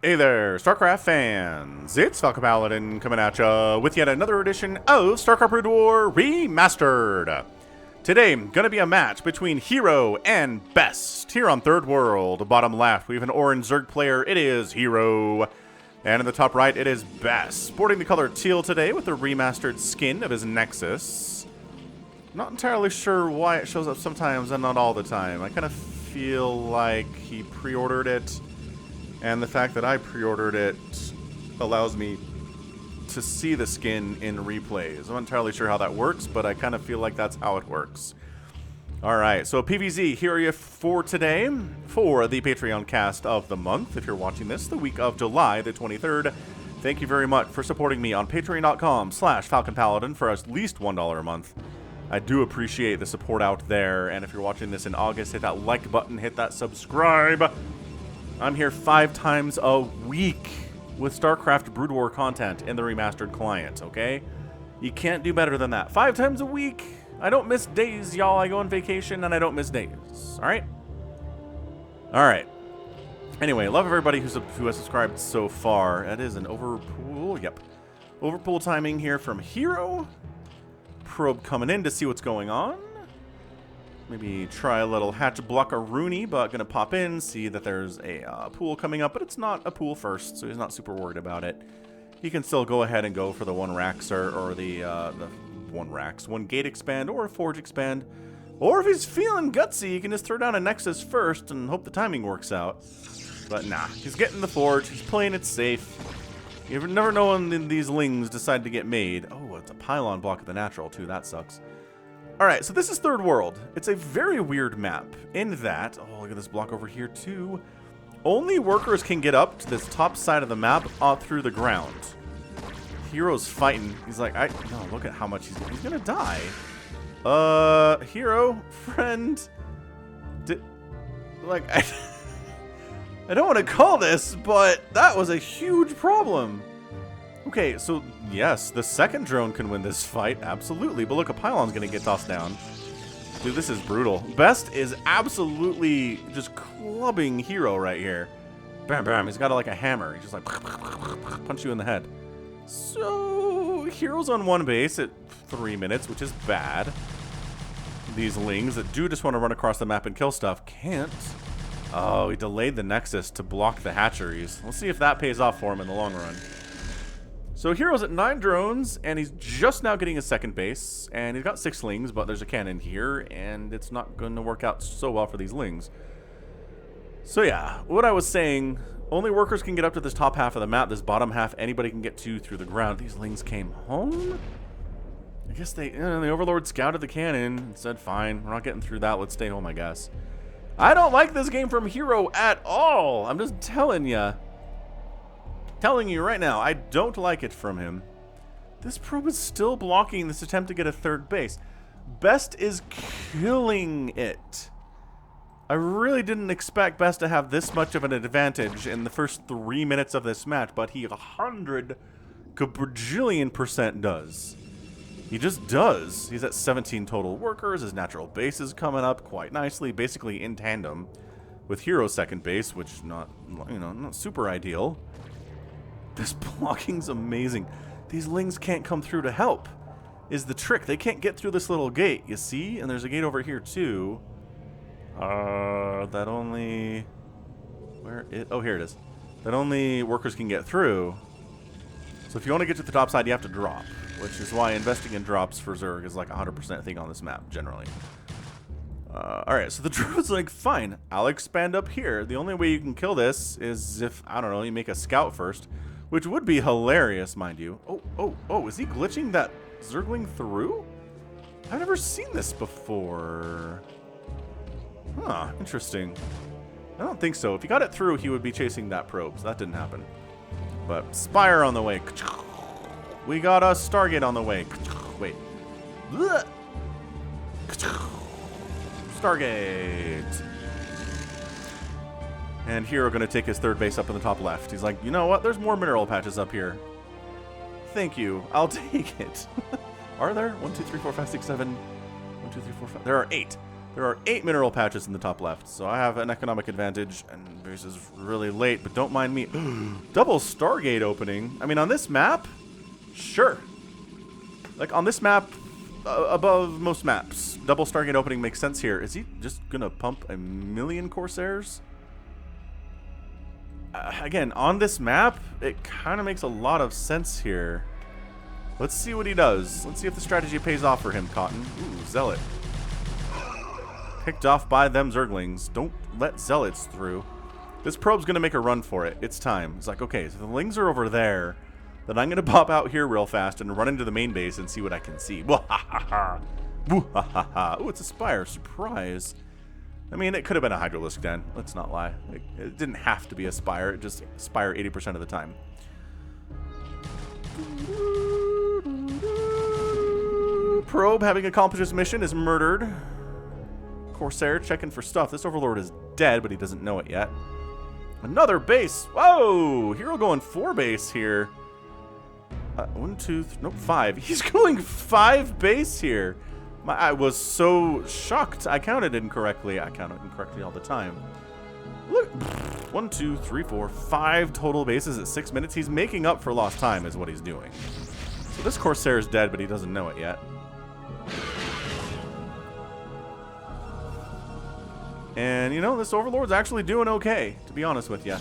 Hey there, StarCraft fans! It's Falcon Paladin coming at ya with yet another edition of StarCraft Brood War Remastered. Today, gonna be a match between herO and Best. Here on Third World, bottom left, we have an orange Zerg player. It is herO. And in the top right, it is Best. Sporting the color teal today with the remastered skin of his Nexus. Not entirely sure why it shows up sometimes and not all the time. I kind of feel like he pre-ordered it. And the fact that I pre-ordered it allows me to see the skin in replays. I'm not entirely sure how that works, but I kind of feel like that's how it works. Alright, so PVZ, here are you for today, for the Patreon cast of the month. If you're watching this, the week of July the 23rd. Thank you very much for supporting me on patreon.com/FalconPaladin for at least $1 a month. I do appreciate the support out there, and if you're watching this in August, hit that like button, hit that subscribe. I'm here 5 times a week with StarCraft Brood War content in the remastered client, okay? You can't do better than that. 5 times a week. I don't miss days, y'all. I go on vacation and I don't miss days, alright? Alright. Anyway, love everybody who has subscribed so far. That is an overpool, yep. Overpool timing here from herO. Probe coming in to see what's going on. Maybe try a little hatch blocker Rooney, but gonna pop in, see that there's a pool coming up, but it's not a pool first, so he's not super worried about it. He can still go ahead and go for the one Raxer or the one gate expand or a forge expand. Or if he's feeling gutsy, he can just throw down a Nexus first and hope the timing works out. But nah, he's getting the forge, he's playing it safe. You never know when these lings decide to get made. Oh, it's a pylon block of the natural too, that sucks. Alright, so this is Third World. It's a very weird map in that, oh, look at this block over here too. Only workers can get up to this top side of the map through the ground. herO's fighting. He's like, no, look at how much he's gonna die. herO, friend. I don't want to call this, but that was a huge problem. Okay, so yes, the second drone can win this fight, absolutely. But look, a pylon's gonna get tossed down. Dude, this is brutal. Best is absolutely just clubbing herO right here. Bam, bam. He's got like a hammer. He's just like punch you in the head. So herO's on one base at 3 minutes, which is bad. These lings that do just want to run across the map and kill stuff can't. Oh, he delayed the Nexus to block the hatcheries. We'll see if that pays off for him in the long run. So herO's at 9 drones, and he's just now getting his second base, and he's got 6 lings, but there's a cannon here, and it's not going to work out so well for these lings. So yeah, what I was saying, only workers can get up to this top half of the map. This bottom half, anybody can get to through the ground. These lings came home? I guess the Overlord scouted the cannon and said, fine, we're not getting through that, let's stay home, I guess. I don't like this game from herO at all. I'm just telling ya. Telling you right now, I don't like it from him. This probe is still blocking this attempt to get a third base. Best is killing it. I really didn't expect Best to have this much of an advantage in the first 3 minutes of this match, but he 100 quadrillion% does. He just does. He's at 17 total workers. His natural base is coming up quite nicely, basically in tandem with herO's second base, which not super ideal. This blocking's amazing. These lings can't come through to help, is the trick. They can't get through this little gate, you see? And there's a gate over here, too. That only... Oh, here it is. That only workers can get through. So if you want to get to the top side, you have to drop, which is why investing in drops for Zerg is like 100% thing on this map, generally. Alright, so the drone's like, fine, I'll expand up here. The only way you can kill this is if, I don't know, you make a scout first. Which would be hilarious, mind you. Oh, is he glitching that Zergling through? I've never seen this before. Huh, interesting. I don't think so. If he got it through, he would be chasing that probe, so that didn't happen. But Spire on the way. We got a Stargate on the way. Wait. Stargate. And herO going to take his third base up in the top left. He's like, you know what? There's more mineral patches up here. Thank you. I'll take it. Are there? 1, 2, 3, 4, 5, 6, 7. 1, 2, 3, 4, 5. There are 8. There are 8 mineral patches in the top left, so I have an economic advantage, and this is really late, but don't mind me. Double Stargate opening. I mean, on this map, sure. Like, on this map, above most maps, double Stargate opening makes sense here. Is he just gonna pump 1,000,000 Corsairs? Again, on this map, it kind of makes a lot of sense here. Let's see what he does. Let's see if the strategy pays off for him, Cotton. Ooh, Zealot. Picked off by them Zerglings. Don't let Zealots through. This probe's going to make a run for it. It's time. It's like, okay, so the Lings are over there. Then I'm going to pop out here real fast and run into the main base and see what I can see. Wah-ha-ha-ha. Woo-ha-ha-ha. Ooh, it's a Spire. Surprise. I mean, it could have been a Hydralisk Den. Let's not lie. It didn't have to be a Spire. It just Spire 80% of the time. Probe, having accomplished his mission, is murdered. Corsair checking for stuff. This Overlord is dead, but he doesn't know it yet. Another base. Whoa! herO going 4 base here. 1, 2, 3, nope, 5. He's going 5 base here. I was so shocked. I counted incorrectly. I count it incorrectly all the time. Look. 1, 2, 3, 4, 5 total bases at 6 minutes. He's making up for lost time is what he's doing. So this Corsair is dead, but he doesn't know it yet. And, you know, this Overlord's actually doing okay, to be honest with you.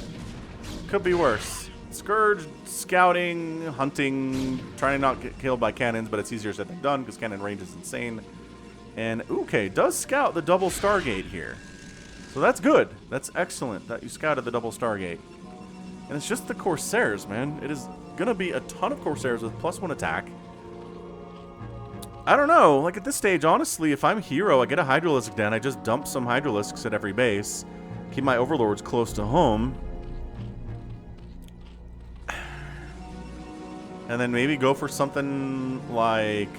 Could be worse. Scourge, scouting, hunting, trying to not get killed by cannons, but it's easier said than done because cannon range is insane. And, okay, does scout the double Stargate here. So that's good. That's excellent that you scouted the double Stargate. And it's just the Corsairs, man. It is going to be a ton of Corsairs with +1 attack. I don't know. Like, at this stage, honestly, if I'm herO, I get a Hydralisk Den. I just dump some Hydralisks at every base. Keep my Overlords close to home. And then maybe go for something like...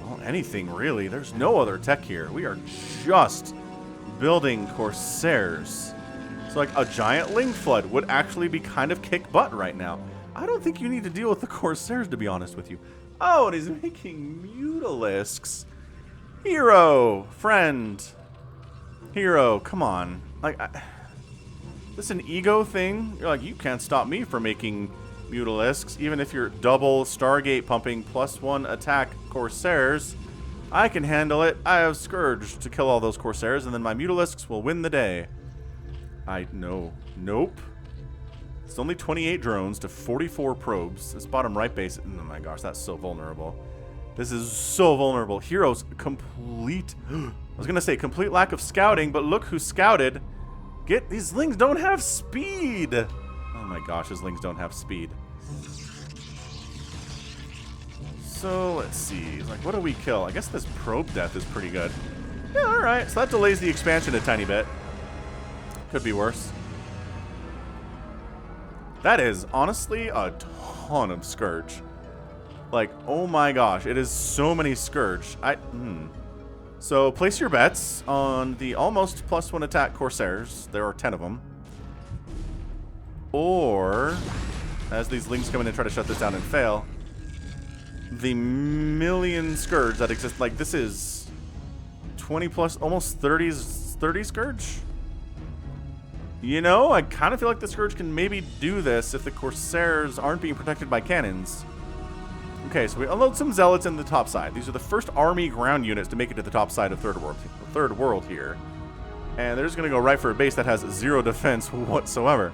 well, anything, really. There's no other tech here. We are just building Corsairs. So, like, a giant Ling Flood would actually be kind of kick butt right now. I don't think you need to deal with the Corsairs, to be honest with you. Oh, and he's making Mutalisks. herO, friend. herO, come on. Like, this an ego thing? You're like, you can't stop me from making Mutalisks, even if you're double Stargate pumping +1 attack Corsairs. I can handle it. I have Scourge to kill all those Corsairs, and then my Mutalisks will win the day. Nope. It's only 28 drones to 44 probes. This bottom right base, oh my gosh, that's so vulnerable. This is so vulnerable. herO's complete, I was going to say complete lack of scouting, but look who scouted. These Lings don't have speed. Oh my gosh, his Lings don't have speed. So, let's see. Like, what do we kill? I guess this probe death is pretty good. Yeah, alright. So that delays the expansion a tiny bit. Could be worse. That is, honestly, a ton of Scourge. Like, oh my gosh, it is so many Scourge. So, place your bets on the almost +1 attack Corsairs. There are 10 of them. Or, as these Lings come in and try to shut this down and fail, the million Scourge that exist. Like, this is 20 plus, almost 30 Scourge? You know, I kind of feel like the Scourge can maybe do this if the Corsairs aren't being protected by cannons. Okay, so we unload some Zealots in the top side. These are the first army ground units to make it to the top side of Third World here. And they're just going to go right for a base that has 0 defense whatsoever.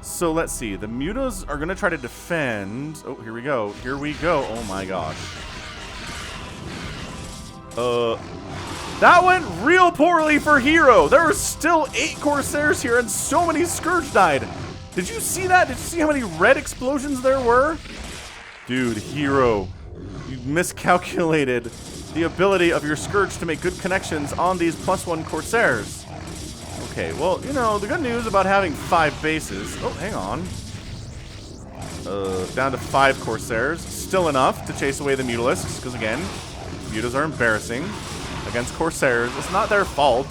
So let's see. The Mutas are going to try to defend. Oh, here we go. Here we go. Oh my gosh. That went real poorly for herO. There are still 8 Corsairs here and so many Scourge died. Did you see that? Did you see how many red explosions there were? Dude, herO, you miscalculated the ability of your Scourge to make good connections on these +1 Corsairs. Okay, well, you know, the good news about having 5 bases... Oh, hang on. Down to 5 Corsairs. Still enough to chase away the Mutalisks, because again, Mutas are embarrassing against Corsairs. It's not their fault.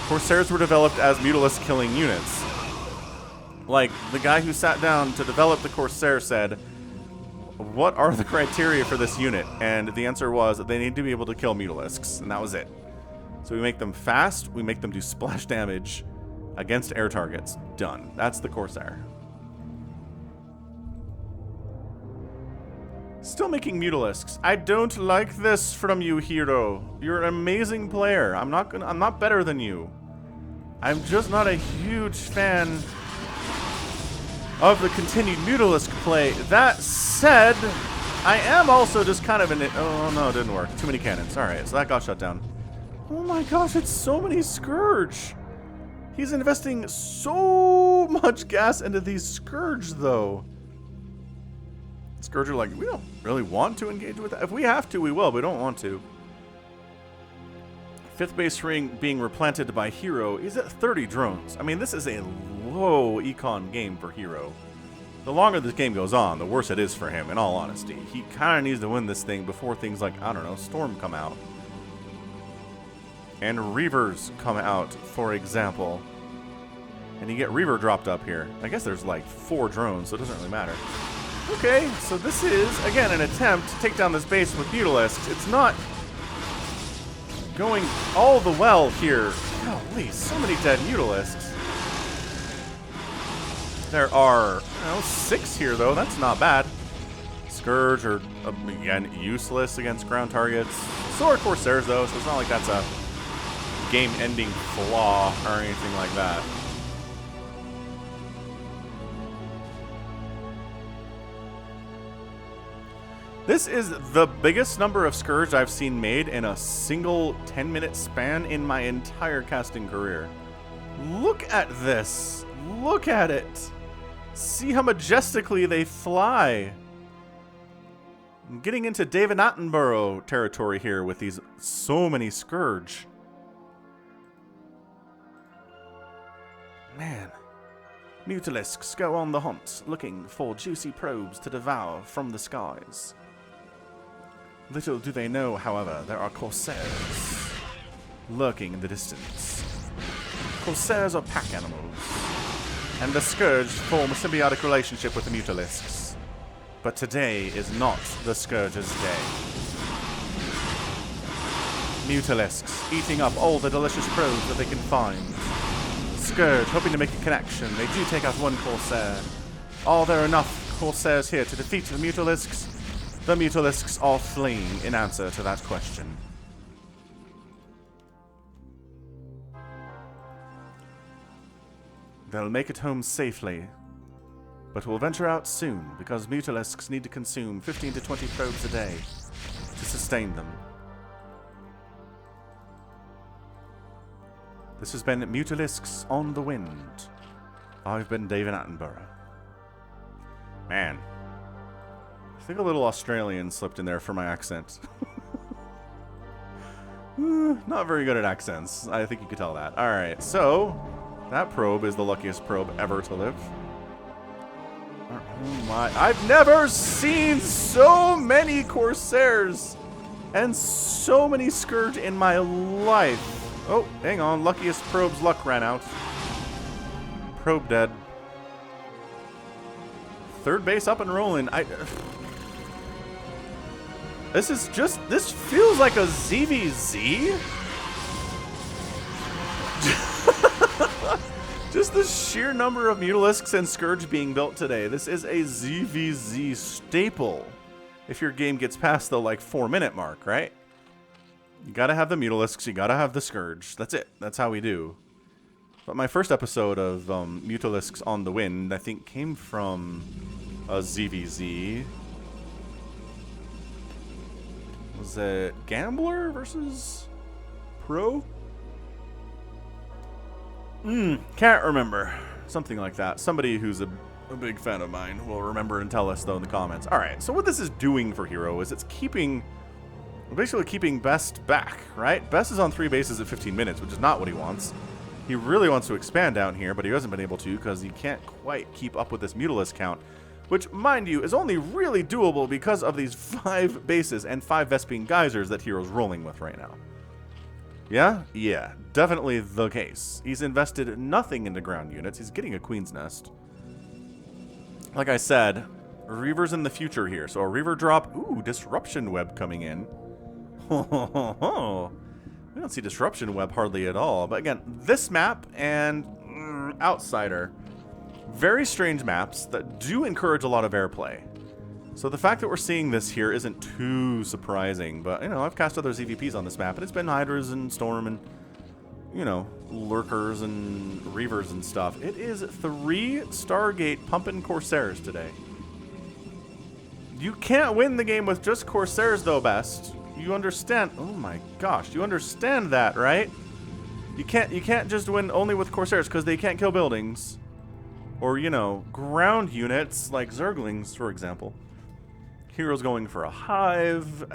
Corsairs were developed as Mutalisk killing units. Like, the guy who sat down to develop the Corsair said, what are the criteria for this unit? And the answer was that they need to be able to kill Mutalisks, and that was it. So we make them fast, we make them do splash damage against air targets. Done. That's the Corsair. Still making Mutalisks. I don't like this from you, herO. You're an amazing player. I'm not better than you. I'm just not a huge fan of the continued Mutalisk play. That said, I am also just kind of oh no, it didn't work. Too many cannons. Alright, so that got shut down. Oh my gosh, it's so many Scourge. He's investing so much gas into these Scourge, though. Scourge are like, we don't really want to engage with that. If we have to, we will, but we don't want to. 5th base ring being replanted by herO is at 30 drones. I mean, this is a low econ game for herO. The longer this game goes on, the worse it is for him, in all honesty. He kind of needs to win this thing before things like, I don't know, Storm come out. And Reavers come out, for example. And you get Reaver dropped up here. I guess there's like 4 drones, so it doesn't really matter. Okay, so this is, again, an attempt to take down this base with Mutalisks. It's not going all the well here. Golly, so many dead Mutalisks. There are, 6 here, though. That's not bad. Scourge are, again, useless against ground targets. So are Corsairs, though, so it's not like that's a game-ending flaw or anything like that. This is the biggest number of Scourge I've seen made in a single 10-minute span in my entire casting career. Look at this. Look at it. See how majestically they fly. I'm getting into David Attenborough territory here with these so many Scourge. Man. Mutalisks go on the hunt, looking for juicy probes to devour from the skies. Little do they know, however, there are Corsairs lurking in the distance. Corsairs are pack animals, and the Scourge form a symbiotic relationship with the Mutalisks. But today is not the Scourge's day. Mutalisks eating up all the delicious probes that they can find. Scourge hoping to make a connection. They do take out one Corsair. Are there enough Corsairs here to defeat the Mutalisks? The Mutalisks are fleeing in answer to that question. They'll make it home safely, but will venture out soon because Mutalisks need to consume 15 to 20 probes a day to sustain them. This has been Mutalisks on the Wind. I've been David Attenborough. Man. I think a little Australian slipped in there for my accent. Not very good at accents. I think you could tell that. Alright, so that probe is the luckiest probe ever to live. Oh my. I've never seen so many Corsairs and so many Scourge in my life. Oh, hang on. Luckiest probe's luck ran out. Probe dead. 3rd base up and rolling. This is just, this feels like a ZVZ. Just the sheer number of Mutalisks and Scourge being built today. This is a ZVZ staple. If your game gets past the, like, 4-minute mark, right? You gotta have the Mutalisks, you gotta have the Scourge. That's it. That's how we do. But my first episode of Mutalisks on the Wind, I think, came from a ZVZ. Was it Gambler versus Pro? Can't remember. Something like that. Somebody who's a big fan of mine will remember and tell us, though, in the comments. Alright, so what this is doing for herO is it's basically keeping Best back, right? Best is on 3 bases at 15 minutes, which is not what he wants. He really wants to expand down here, but he hasn't been able to because he can't quite keep up with this Mutalisk count, which, mind you, is only really doable because of these 5 bases and 5 Vespene Geysers that herO's rolling with right now. Yeah? Yeah, definitely the case. He's invested nothing into ground units. He's getting a Queen's Nest. Like I said, Reaver's in the future here, so a Reaver drop. Ooh, Disruption Web coming in. We don't see Disruption Web hardly at all. But again, this map and Outsider, very strange maps that do encourage a lot of airplay. So the fact that we're seeing this here isn't too surprising. But, you know, I've cast other ZVPs on this map, and it's been Hydras and Storm and, you know, Lurkers and Reavers and stuff. It is 3 Stargate pumping Corsairs today. You can't win the game with just Corsairs, though, Best. You understand? Oh my gosh, you understand that, right? You can't just win only with Corsairs because they can't kill buildings, or you know, ground units like Zerglings, for example. hero's going for a hive.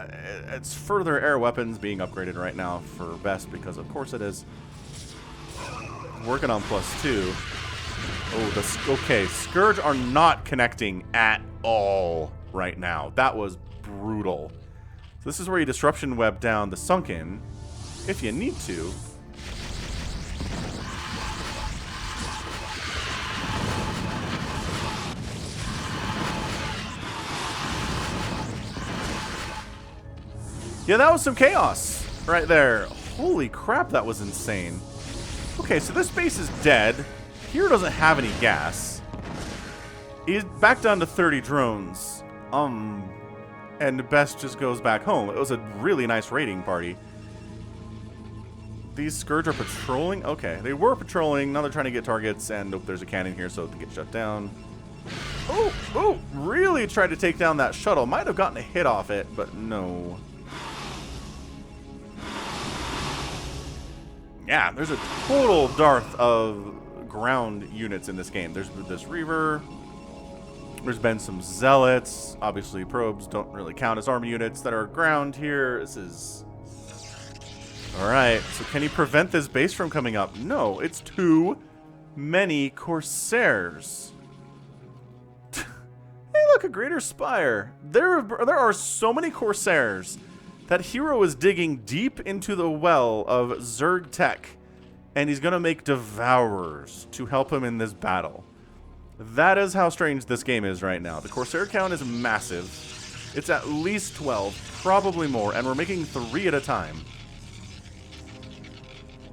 It's further air weapons being upgraded right now for best because of course it is. Working on +2. Oh, okay. Scourge are not connecting at all right now. That was brutal. So this is where you disruption web down the sunken, if you need to. Yeah, that was some chaos right there. Holy crap, that was insane. Okay, so this base is dead. Hero doesn't have any gas. He's back down to 30 drones. And Best just goes back home. It was a really nice raiding party. These Scourge are patrolling? Okay, they were patrolling. Now they're trying to get targets, and nope, there's a cannon here, so they get shut down. Oh, really tried to take down that shuttle. Might have gotten a hit off it, but no. Yeah, there's a total dearth of ground units in this game. There's this Reaver. There's been some Zealots. Obviously, probes don't really count as army units that are ground here. This is... Alright, so can he prevent this base from coming up? No, it's too many Corsairs. Hey, look, a Greater Spire. There are so many Corsairs that hero is digging deep into the well of Zerg tech, and he's going to make Devourers to help him in this battle. That is how strange this game is right now. The Corsair count is massive. It's at least 12, probably more, and we're making 3 at a time.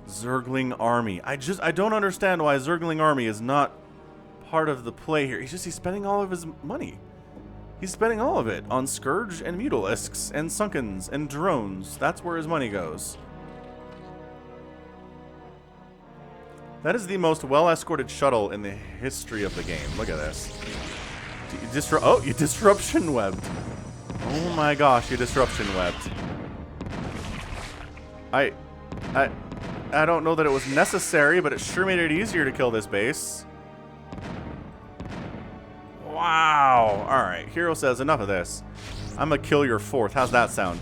Zergling Army. I don't understand why Zergling Army is not part of the play here. He's spending all of his money. He's spending all of it on Scourge and Mutalisks and Sunkens and drones. That's where his money goes. That is the most well-escorted shuttle in the history of the game. Look at this. You disruption webbed. Oh my gosh, you disruption webbed. I don't know that it was necessary, but it sure made it easier to kill this base. Wow. Alright, hero says enough of this. I'm gonna kill your 4th. How's that sound?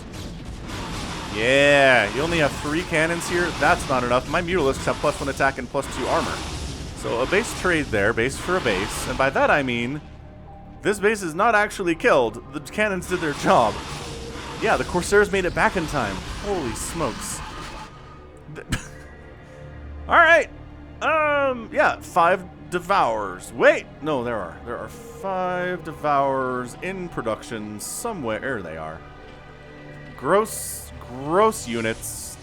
Yeah, you only have 3 cannons here? That's not enough. My Mutalisks have +1 attack and +2 armor. So a base trade there, base for a base. And by that I mean, this base is not actually killed. The cannons did their job. Yeah, the Corsairs made it back in time. Holy smokes. Alright. Yeah, 5 Devourers. Wait! No, there are 5 Devourers in production somewhere. There they are. Gross units.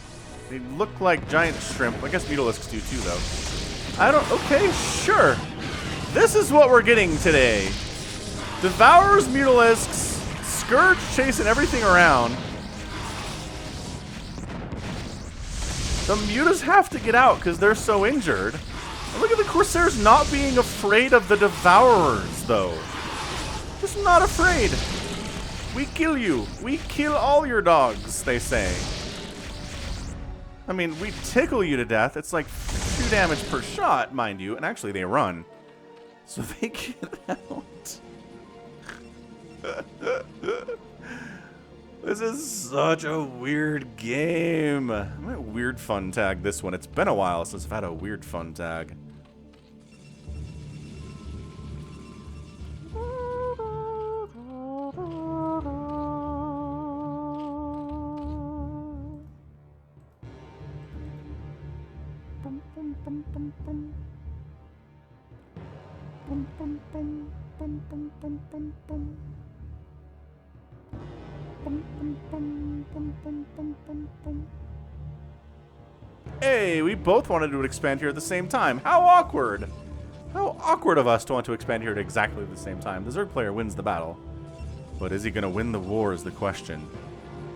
They look like giant shrimp. I guess Mutalisks do too, though. Okay, sure. This is what we're getting today. Devourers, Mutalisks, Scourge chasing everything around. The Mutas have to get out because they're so injured. And look at the Corsairs not being afraid of the Devourers, though. Just not afraid. We kill you. We kill all your dogs, they say. I mean, we tickle you to death. It's like 2 damage per shot, mind you. And actually, they run. So they get out. This is such a weird game. I'm gonna weird fun tag this one. It's been a while since I've had a weird fun tag. Hey, we both wanted to expand here at the same time. How awkward. How awkward of us to want to expand here at exactly the same time. The Zerg player wins the battle. But is he going to win the war is the question.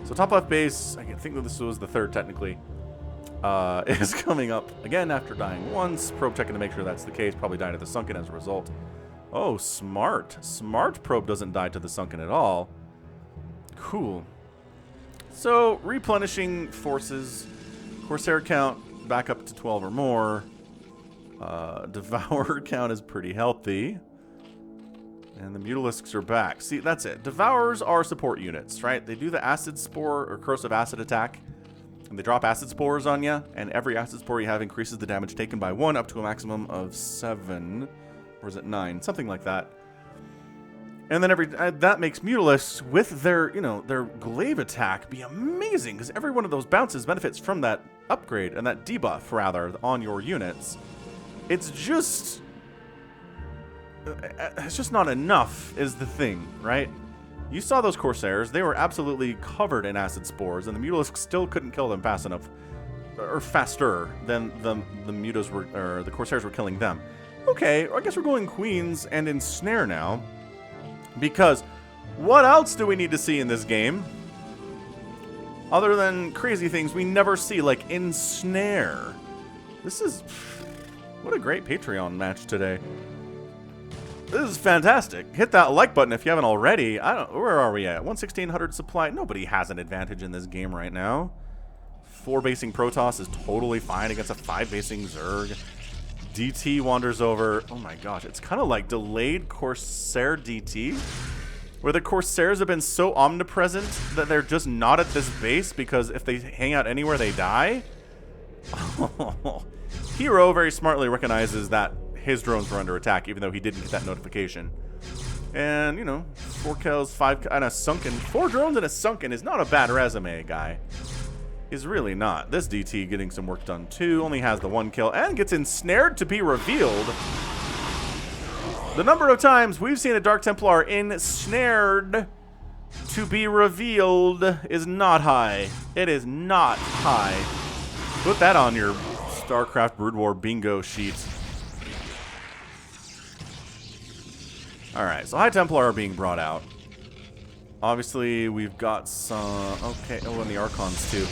So top left base, I think that this was the third technically, is coming up again after dying once. Probe checking to make sure that's the case. Probably died at the sunken as a result. Oh, smart. Smart probe doesn't die to the sunken at all. Cool. So replenishing forces. Corsair count back up to 12 or more. Devourer count is pretty healthy. And the Mutalisks are back. See, that's it. Devourers are support units, right? They do the acid spore or corrosive acid attack. And they drop acid spores on you. And every acid spore you have increases the damage taken by 1 up to a maximum of 7. Or is it 9? Something like that. And then that makes Mutalisks with their, their glaive attack be amazing. Because every one of those bounces benefits from that upgrade. And that debuff, rather, on your units. It's just not enough is the thing, right? You saw those Corsairs. They were absolutely covered in acid spores, and the Mutalisks still couldn't kill them fast enough, or faster than the Mutas were, or the Corsairs were killing them. Okay, I guess we're going Queens and Ensnare now, because what else do we need to see in this game? Other than crazy things we never see, like Ensnare. This is... What a great Patreon match today. This is fantastic. Hit that like button if you haven't already. Where are we at? 11600 supply. Nobody has an advantage in this game right now. 4 basing Protoss is totally fine against a 5 basing Zerg. DT wanders over. Oh my gosh, it's kind of like delayed Corsair DT, where the Corsairs have been so omnipresent that they're just not at this base because if they hang out anywhere, they die. herO very smartly recognizes that his drones were under attack, even though he didn't get that notification. And, 4 kills, 5, and a sunken. 4 drones and a sunken is not a bad resume, guy. Is really not. This DT getting some work done too, only has the 1 kill, and gets ensnared to be revealed. The number of times we've seen a Dark Templar ensnared to be revealed is not high. It is not high. Put that on your StarCraft Brood War bingo sheet. Alright, so High Templar are being brought out. Obviously, we've got some... Okay, oh, and the Archons, too.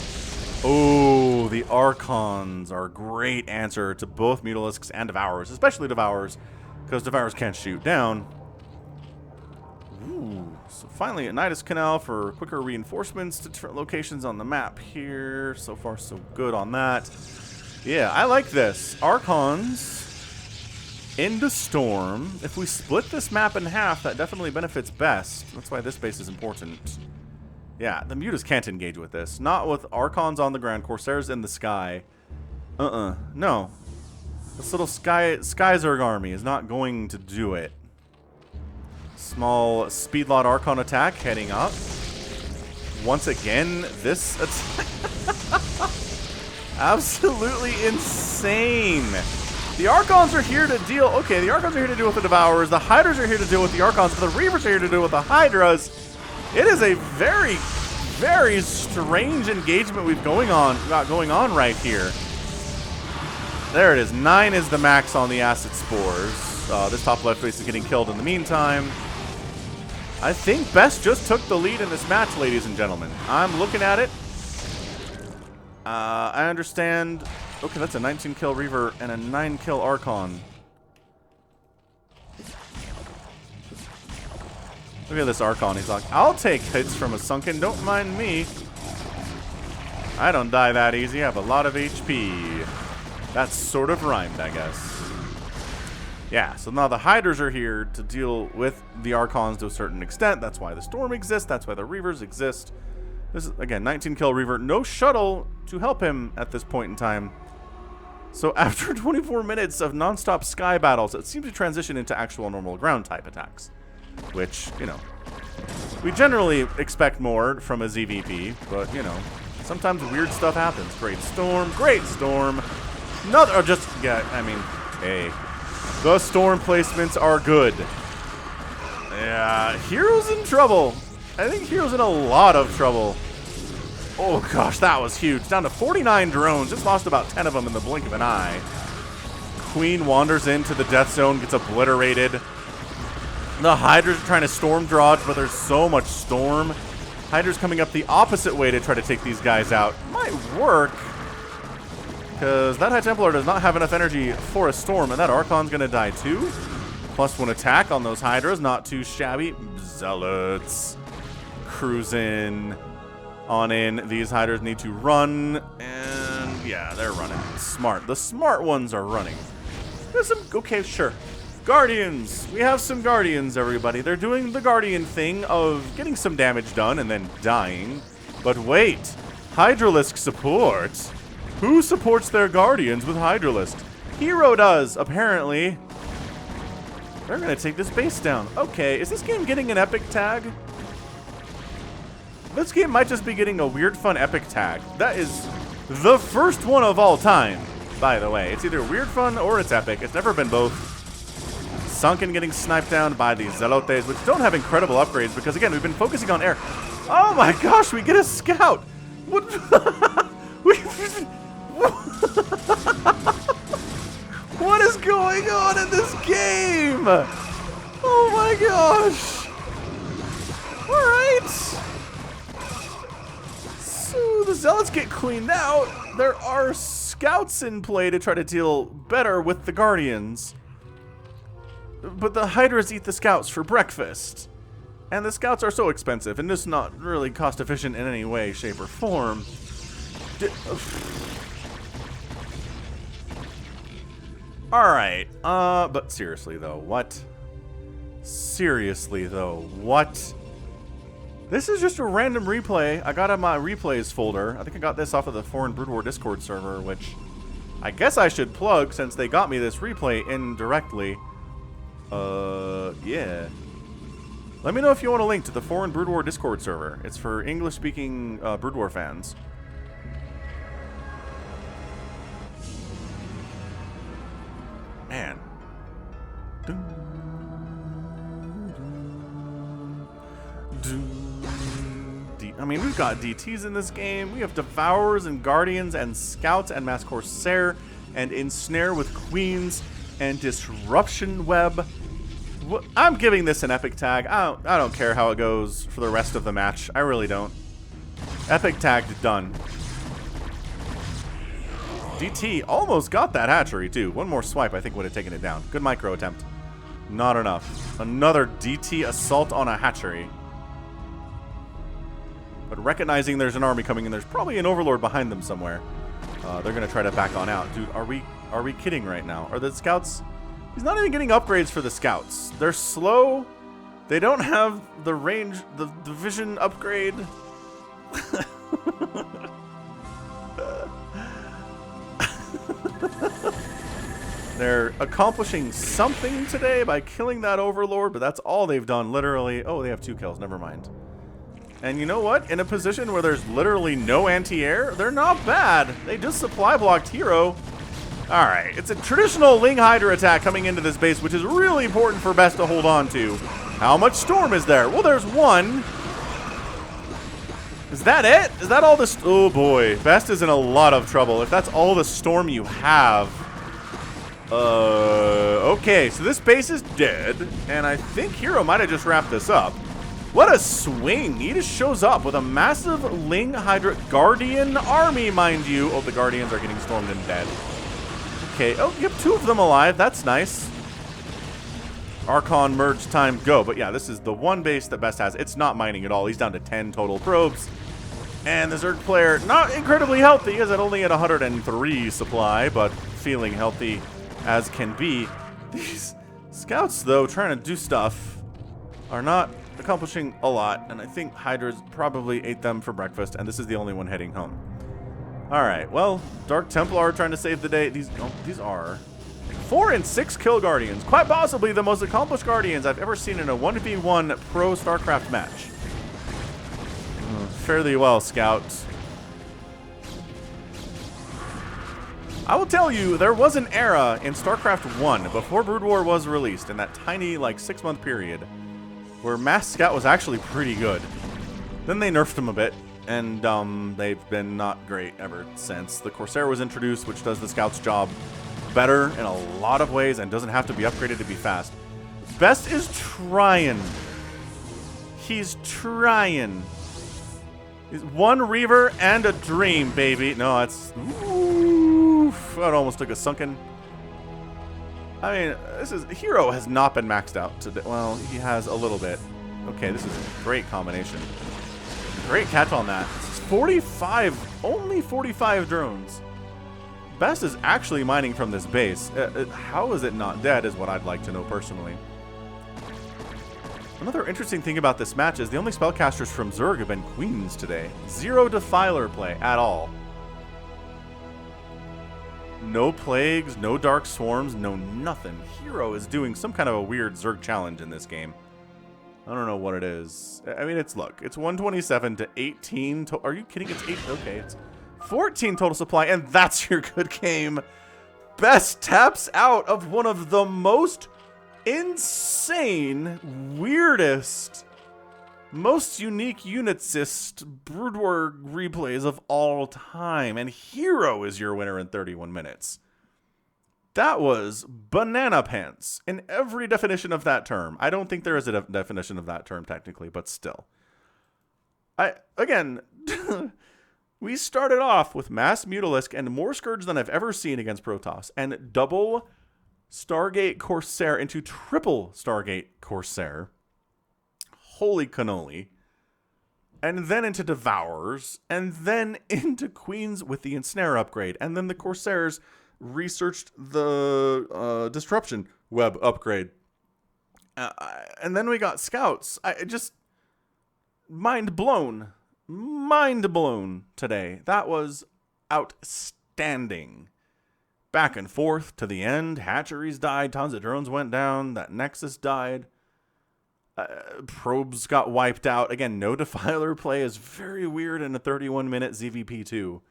Oh, the Archons are a great answer to both Mutalisks and Devourers, especially Devourers, because Devourers can't shoot down. Ooh, so finally, a Nidus Canal for quicker reinforcements to different locations on the map here. So far, so good on that. Yeah, I like this. Archons into Storm. If we split this map in half, that definitely benefits best. That's why this base is important. Yeah, the Mutas can't engage with this. Not with Archons on the ground, Corsairs in the sky. No. This little Sky Zerg army is not going to do it. Small Speedlot Archon attack heading up. Once again, this attack... Absolutely insane. The Archons are here to deal... Okay, the Archons are here to deal with the Devourers. The Hydras are here to deal with the Archons. But the Reavers are here to deal with the Hydras. It is a very, very strange engagement we've got going on right here. There it is. 9 is the max on the Acid Spores. This top left base is getting killed in the meantime. I think Best just took the lead in this match, ladies and gentlemen. I'm looking at it. I understand... Okay, that's a 19-kill Reaver and a 9-kill Archon. Look at this Archon. He's like, I'll take hits from a Sunken. Don't mind me. I don't die that easy. I have a lot of HP. That's sort of rhymed, I guess. Yeah, so now the Hydras are here to deal with the Archons to a certain extent. That's why the Storm exists. That's why the Reavers exist. This is, again, 19-kill Reaver. No shuttle to help him at this point in time. So after 24 minutes of non-stop sky battles, it seems to transition into actual normal ground-type attacks. Which, we generally expect more from a ZVP, but, sometimes weird stuff happens. Great Storm, another, or just, yeah, I mean, hey, the Storm placements are good. Yeah, hero's in trouble. I think hero's in a lot of trouble. Oh gosh, that was huge. Down to 49 drones. Just lost about 10 of them in the blink of an eye. Queen wanders into the death zone, gets obliterated. The Hydras are trying to storm dodge, but there's so much storm. Hydra's coming up the opposite way to try to take these guys out. Might work, because that High Templar does not have enough energy for a storm, and that Archon's going to die too. +1 attack on those Hydras, not too shabby. Zealots cruising on in. These Hydras need to run, and yeah, they're running. Smart. The smart ones are running. There's some, okay, sure. Guardians. We have some Guardians, everybody. They're doing the Guardian thing of getting some damage done and then dying. But wait, Hydralisk support? Who supports their Guardians with Hydralisk? herO does, apparently. They're going to take this base down. Okay, is this game getting an epic tag? This game might just be getting a WEIRDFUN epic tag. That is the first one of all time, by the way. It's either WEIRDFUN or it's epic. It's never been both. Sunken getting sniped down by the Zealotes, which don't have incredible upgrades because, again, we've been focusing on air. Oh my gosh, we get a scout! What? What is going on in this game? Oh my gosh! Alright. So the Zealots get cleaned out. There are scouts in play to try to deal better with the Guardians. But the Hydras eat the scouts for breakfast. And the scouts are so expensive and just not really cost efficient in any way, shape, or form. Alright, but seriously though, what? Seriously though, what? This is just a random replay I got on my replays folder. I think I got this off of the Foreign Brood War Discord server, which I guess I should plug since they got me this replay indirectly. Yeah. Let me know if you want a link to the Foreign Brood War Discord server. It's for English-speaking Brood War fans. Man. I mean, we've got DTs in this game. We have Devourers and Guardians and Scouts and Mass Corsair and Ensnare with Queens and Disruption Web. I'm giving this an epic tag. I don't care how it goes for the rest of the match. I really don't. Epic tagged, done. DT almost got that hatchery too. One more swipe I think would have taken it down. Good micro attempt. Not enough. Another DT assault on a hatchery. But recognizing there's an army coming and there's probably an overlord behind them somewhere. They're gonna try to back on out. Dude, are we kidding right now? Are the scouts? He's not even getting upgrades for the scouts. They're slow. They don't have the range, the vision upgrade. They're accomplishing something today by killing that overlord, but that's all they've done, literally. Oh, they have 2 kills. Never mind. And you know what? In a position where there's literally no anti-air, they're not bad. They just supply blocked herO. Alright, it's a traditional Ling Hydra attack coming into this base, which is really important for Best to hold on to. How much storm is there? Well, there's 1. Is that it? Is that all the... Oh boy, Best is in a lot of trouble if that's all the storm you have. Okay, so this base is dead, and I think herO might have just wrapped this up. What a swing. He just shows up with a massive Ling Hydra Guardian army, mind you. Oh, the Guardians are getting stormed and dead. Okay, oh, you have 2 of them alive. That's nice. Archon merge time, go. But yeah, this is the one base that Best has. It's not mining at all. He's down to 10 total probes. And the Zerg player, not incredibly healthy, is at only at 103 supply, but feeling healthy as can be. These scouts, though, trying to do stuff, are not accomplishing a lot, and I think Hydras probably ate them for breakfast, and this is the only one heading home. Alright, well, Dark Templar trying to save the day. These are 4 and 6 kill Guardians. Quite possibly the most accomplished Guardians I've ever seen in a 1v1 pro StarCraft match. Fairly well, Scouts. I will tell you, there was an era in StarCraft 1, before Brood War was released, in that tiny, like, 6-month period, where Mass Scout was actually pretty good. Then they nerfed him a bit, and they've been not great ever since. The Corsair was introduced, which does the Scout's job better in a lot of ways and doesn't have to be upgraded to be fast. Best is trying. He's trying. He's one Reaver and a Dream, baby. No, it's... Oof, that almost took a sunken. I mean, herO has not been maxed out today. Well, he has a little bit. Okay, this is a great combination. Great catch on that. This is 45, only 45 drones. Best is actually mining from this base. How is it not dead is what I'd like to know personally. Another interesting thing about this match is the only spellcasters from Zerg have been Queens today. Zero Defiler play at all. No Plagues, no Dark Swarms, no nothing. herO is doing some kind of a weird Zerg challenge in this game. I don't know what it is. I mean, look, it's 127 to 18. Are you kidding? It's 8. Okay, it's 14 total supply, and that's your good game. Best taps out of one of the most insane, weirdest, most unique unitsist Brood War replays of all time, and herO is your winner in 31 minutes. That was banana pants in every definition of that term. I don't think there is a definition of that term technically, but still. Again, we started off with Mass Mutalisk and more Scourge than I've ever seen against Protoss, and double Stargate Corsair into triple Stargate Corsair. Holy cannoli. And then into Devourers, and then into Queens with the Ensnare upgrade, and then the Corsairs researched the Disruption Web upgrade. And then we got Scouts. I just... mind blown. Mind blown today. That was outstanding. Back and forth to the end. Hatcheries died. Tons of drones went down. That Nexus died. Probes got wiped out. Again, no Defiler play is very weird in a 31-minute ZVP2.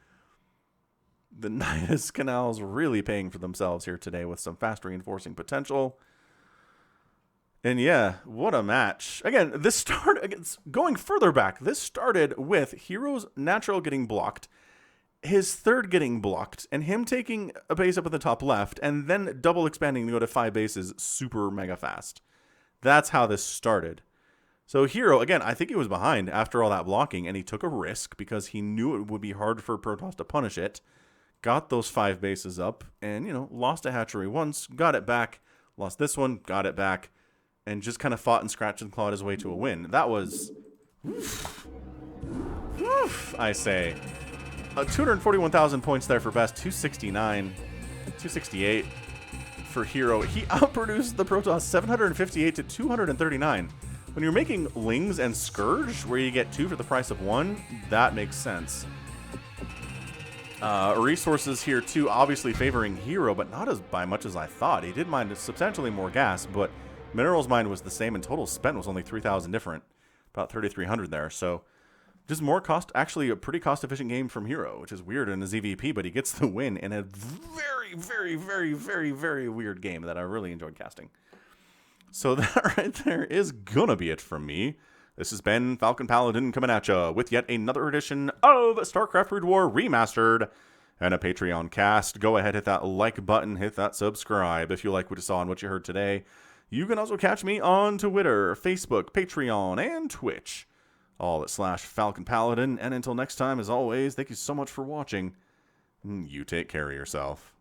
The Nidus Canals really paying for themselves here today with some fast reinforcing potential. And yeah, what a match. Again, this started, going further back, this started with herO's natural getting blocked, his third getting blocked, and him taking a base up at the top left, and then double expanding to go to 5 bases super mega fast. That's how this started. So herO, again, I think he was behind after all that blocking, and he took a risk because he knew it would be hard for Protoss to punish it. Got those 5 bases up, and, you know, lost a hatchery once, got it back, lost this one, got it back, and just kind of fought and scratched and clawed his way to a win. That was... Oof, I say. 241,000 points there for Best, 269, 268 for herO. He outproduced the Protoss 758 to 239. When you're making Lings and Scourge, where you get 2 for the price of 1, that makes sense. Resources here too, obviously favoring herO, but not as by much as I thought. He did mine substantially more gas, but minerals mined was the same, and total spent was only 3,000 different, about 3,300 there. So just more cost, actually a pretty cost-efficient game from herO, which is weird in a ZVP, but he gets the win in a very, very, very, very, very weird game that I really enjoyed casting. So that right there is gonna be it from me. This has been Falcon Paladin coming at ya with yet another edition of StarCraft Brood War Remastered and a Patreon cast. Go ahead, hit that like button, hit that subscribe if you like what you saw and what you heard today. You can also catch me on Twitter, Facebook, Patreon, and Twitch. All at /Falcon Paladin. And until next time, as always, thank you so much for watching. You take care of yourself.